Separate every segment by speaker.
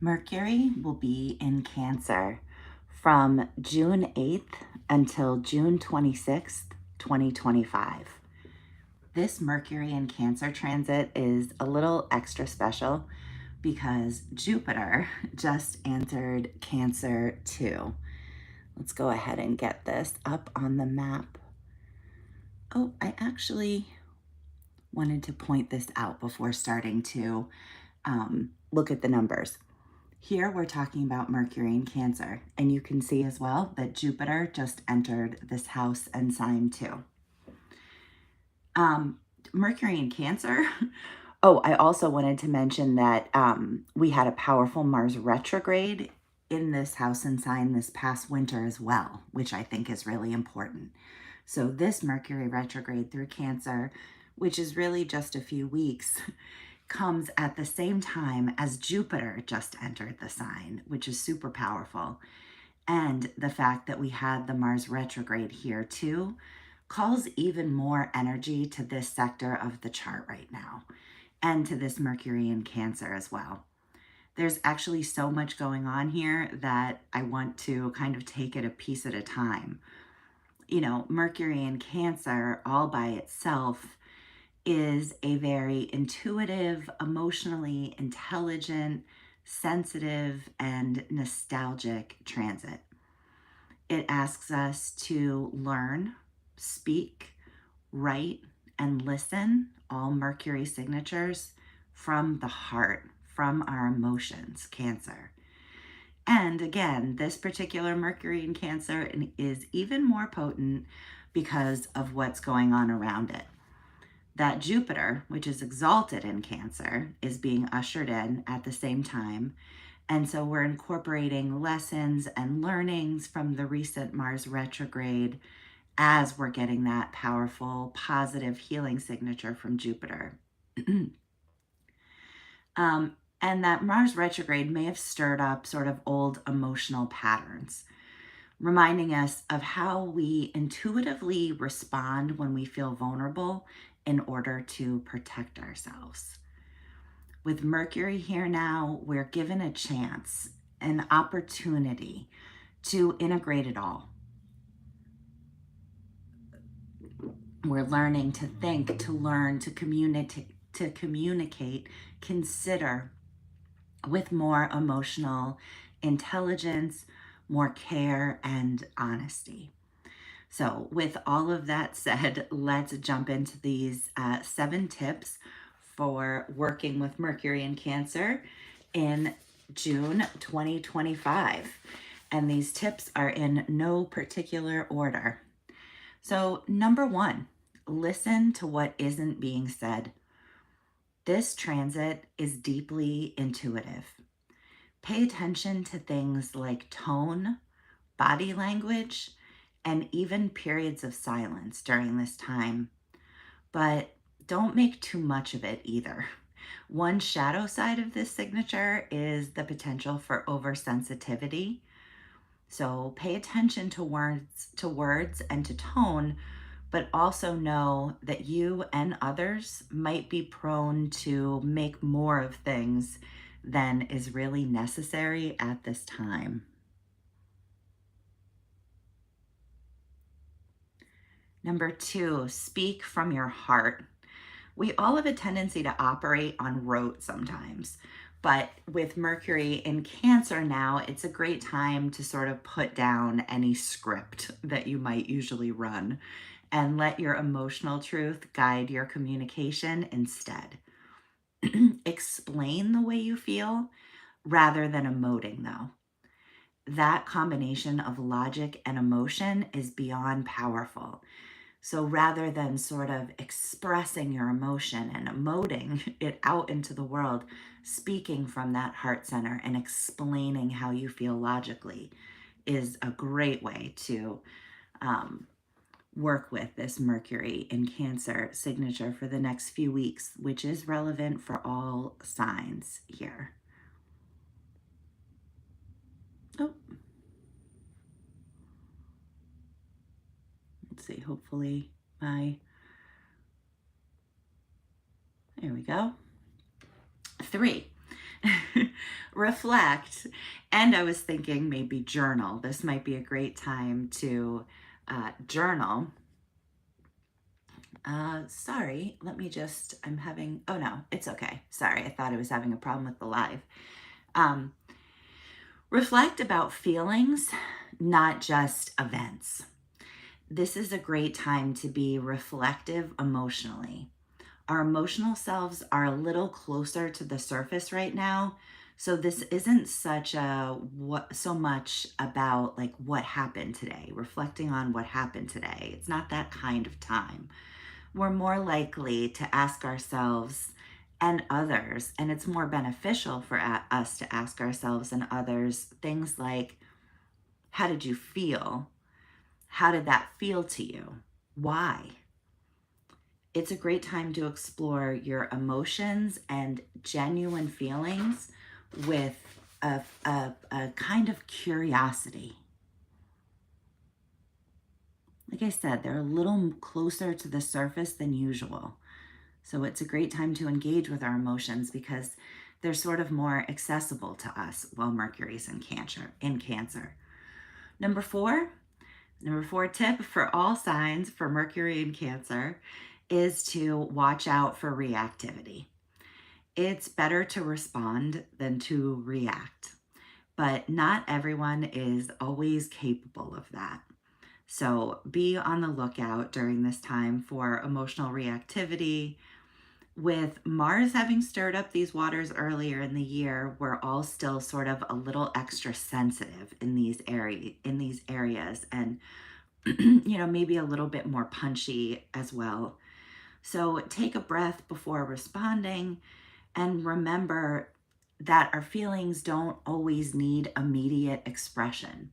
Speaker 1: Mercury will be in Cancer from June 8th until June 26th, 2025. This Mercury in Cancer transit is a little extra special because Jupiter just entered Cancer too. Let's go ahead and get this up on the map. Oh, I actually wanted to point this out before starting to look at the numbers. Here we're talking about Mercury in Cancer, and you can see as well that Jupiter just entered this house and sign too. Mercury in Cancer. Oh, I also wanted to mention that we had a powerful Mars retrograde in this house and sign this past winter as well, which I think is really important. So this Mercury retrograde through Cancer, which is really just a few weeks, comes at the same time as Jupiter just entered the sign, which is super powerful. And the fact that we had the Mars retrograde here too calls even more energy to this sector of the chart right now, and to this Mercury in Cancer as well. There's actually so much going on here that I want to kind of take it a piece at a time. You know, Mercury in Cancer all by itself is a very intuitive, emotionally intelligent, sensitive, and nostalgic transit. It asks us to learn, speak, write, and listen, all Mercury signatures, from the heart, from our emotions, Cancer. And again, this particular Mercury in Cancer is even more potent because of what's going on around it. That Jupiter, which is exalted in Cancer, is being ushered in at the same time. And so we're incorporating lessons and learnings from the recent Mars retrograde as we're getting that powerful, positive healing signature from Jupiter. And that Mars retrograde may have stirred up sort of old emotional patterns, reminding us of how we intuitively respond when we feel vulnerable in order to protect ourselves. With Mercury here now, we're given a chance, an opportunity to integrate it all. We're learning to think, to learn, to communicate, consider with more emotional intelligence, more care, and honesty. So with all of that said, let's jump into these 7 tips for working with Mercury in Cancer in June 2025. And these tips are in no particular order. So number 1, listen to what isn't being said. This transit is deeply intuitive. Pay attention to things like tone, body language, and even periods of silence during this time. But don't make too much of it either. One shadow side of this signature is the potential for oversensitivity. So pay attention to words and to tone, but also know that you and others might be prone to make more of things than is really necessary at this time. Number 2, speak from your heart. We all have a tendency to operate on rote sometimes, but with Mercury in Cancer now, it's a great time to sort of put down any script that you might usually run and let your emotional truth guide your communication instead. Explain the way you feel rather than emoting, though. That combination of logic and emotion is beyond powerful. So rather than sort of expressing your emotion and emoting it out into the world, speaking from that heart center and explaining how you feel logically is a great way to work with this Mercury in Cancer signature for the next few weeks, which is relevant for all signs here. Oh, let's see, hopefully there we go. 3, reflect. And I was thinking maybe journal. This might be a great time to journal. Sorry, let me just, oh no, it's okay. Sorry, I thought I was having a problem with the live. Um, Reflect about feelings, not just events. This is a great time to be reflective emotionally. Our emotional selves are a little closer to the surface right now. So this isn't so much about like what happened today, reflecting on what happened today. It's not that kind of time. We're more likely to ask ourselves and others, and it's more beneficial for us to ask ourselves and others things like, how did you feel? How did that feel to you? Why? It's a great time to explore your emotions and genuine feelings with a kind of curiosity. Like I said, they're a little closer to the surface than usual. So it's a great time to engage with our emotions because they're sort of more accessible to us while Mercury's in Cancer. Number four tip for all signs for Mercury in Cancer is to watch out for reactivity. It's better to respond than to react, but not everyone is always capable of that. So be on the lookout during this time for emotional reactivity. With Mars having stirred up these waters earlier in the year, we're all still sort of a little extra sensitive in these areas, and maybe a little bit more punchy as well. So take a breath before responding and remember that our feelings don't always need immediate expression.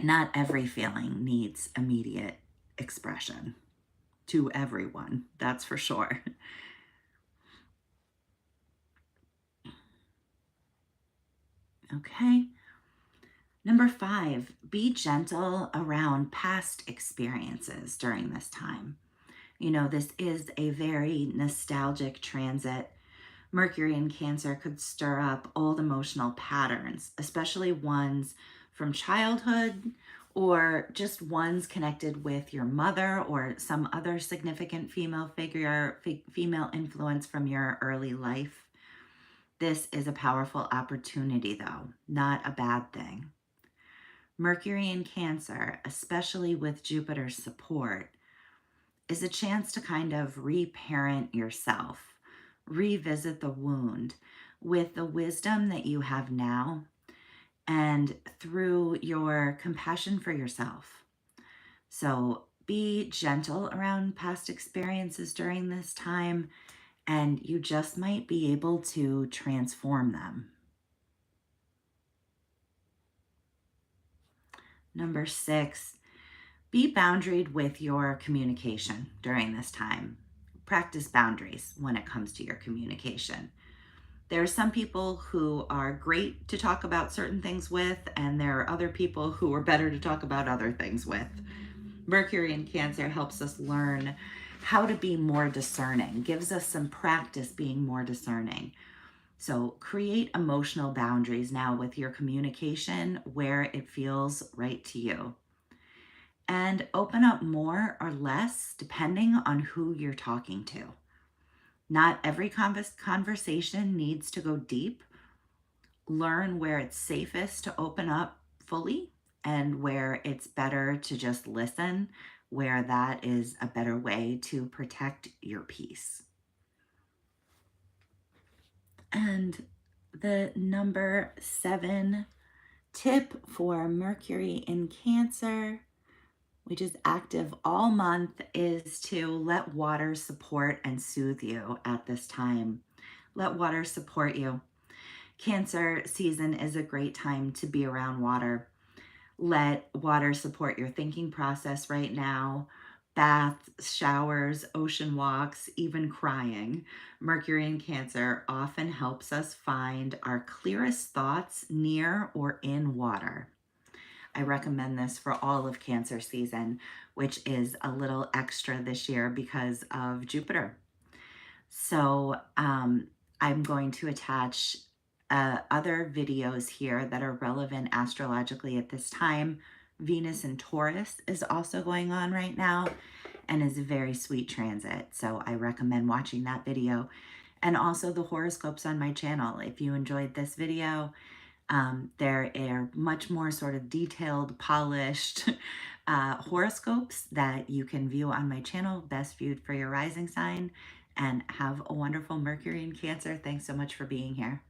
Speaker 1: Not every feeling needs immediate expression to everyone, that's for sure. Okay. Number 5, be gentle around past experiences during this time. This is a very nostalgic transit. Mercury in Cancer could stir up old emotional patterns, especially ones from childhood or just ones connected with your mother or some other significant female figure, female influence from your early life. This is a powerful opportunity, though, not a bad thing. Mercury in Cancer, especially with Jupiter's support, is a chance to kind of reparent yourself, revisit the wound with the wisdom that you have now and through your compassion for yourself. So be gentle around past experiences during this time, and you just might be able to transform them. Number 6, be boundaried with your communication during this time. Practice boundaries when it comes to your communication. There are some people who are great to talk about certain things with, and there are other people who are better to talk about other things with. Mercury in Cancer helps us learn how to be more discerning, gives us some practice being more discerning. So create emotional boundaries now with your communication where it feels right to you. And open up more or less depending on who you're talking to. Not every conversation needs to go deep. Learn where it's safest to open up fully and where it's better to just listen, where that is a better way to protect your peace. And the number 7 tip for Mercury in Cancer, which is active all month, is to let water support and soothe you at this time. Let water support you. Cancer season is a great time to be around water. Let water support your thinking process right now. Baths, showers, ocean walks, even crying. Mercury in Cancer often helps us find our clearest thoughts near or in water. I recommend this for all of Cancer season, which is a little extra this year because of Jupiter. So I'm going to attach other videos here that are relevant astrologically at this time. Venus in Taurus is also going on right now and is a very sweet transit. So I recommend watching that video. And also the horoscopes on my channel. If you enjoyed this video, there are much more sort of detailed, polished horoscopes that you can view on my channel, best viewed for your rising sign. And have a wonderful Mercury in Cancer. Thanks so much for being here.